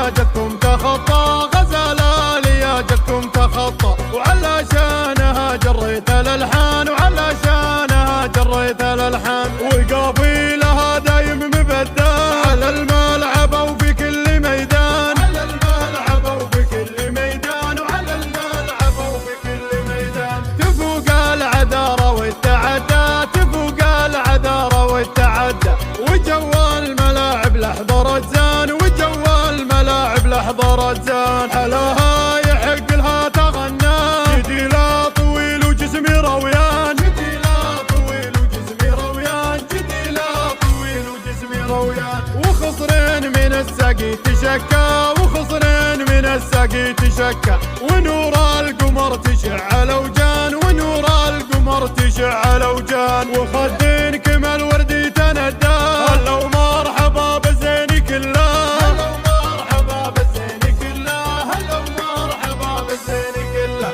لياجتكم تخطى، غزالة لياجتكم تخطى، وعلشانها جريت الألحان، وعلشانها جريت الألحان، وقافيلها دايم مبدع على الملعب وفي كل ميدان، على الملعب وفي كل ميدان، وعلى الملعب وفي كل ميدان، تفوق العذارى والتعدى، تفوق العذارى والتعدى، وجو الملاعب لحضرت زان، وجو الملاعب لحضرت زان، حلاها يحق لها تغنى، جدي لا طويل وجسمي رويان، جدي لا طويل وجسمي رويان، جدي لا طويل وجسمي رويان، وخصرين من السقي تشكى، وخصرين من السقي تشكى، ونور القمر تشع لوجان، ونور القمر تشع لوجان، وخدين كمال وردي تندى، هلا ومرحبا بالزين كله، هلا ومرحبا بالزين كله، هلا ومرحبا بالزين كله.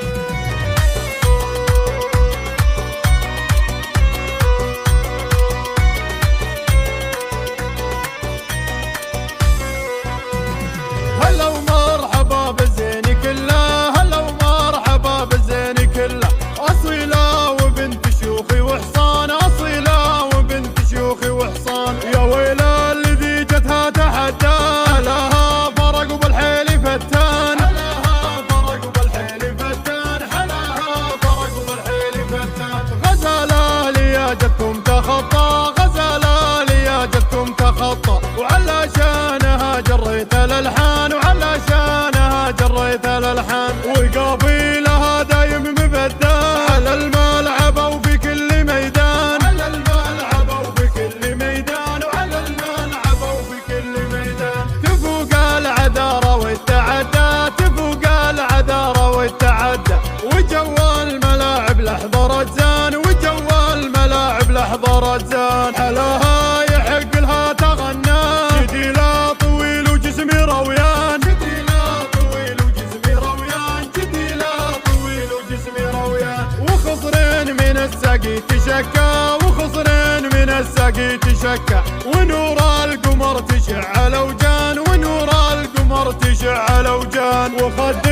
هلا ومرحبا بالزين كله، هلا ومرحبا بالزين كله، أصيلة وبنت شيوخي وحصان، أصيلة وبنت شيوخي وحصان، يا ويلة الذي جتها تحدى، حلاها فرق بالحيل فتان، حلاها فرق بالحيل فتان، حلاها فرق بالحيل فتان، غزالة لياجتكم تخطى، غزالة لياجتكم تخطى، وعلشانها جريت الألحان، وعلشانها جريت الألحان، وقافيلها دايم مبدع على الملعب وفي كل ميدان، على الملعب وفي كل ميدان، وعلى الملعب وفي كل ميدان، تفوق العذارى والتعدى، تفوق العذارى والتعدى، وجو الملاعب لحضرت زان، وجو الملاعب لحضرت زان، حلاها يحق لها تغنى، جدي لا طويل وجسمي رويان، جدي لا طويل وجسمي رويان، جدي لا طويل وجسمي رويان، وخصرين من السقي تشكى، وخصرين من السقي تشكى، ونور القمر تشع لوجان، ونور القمر تشع لوجان، وخد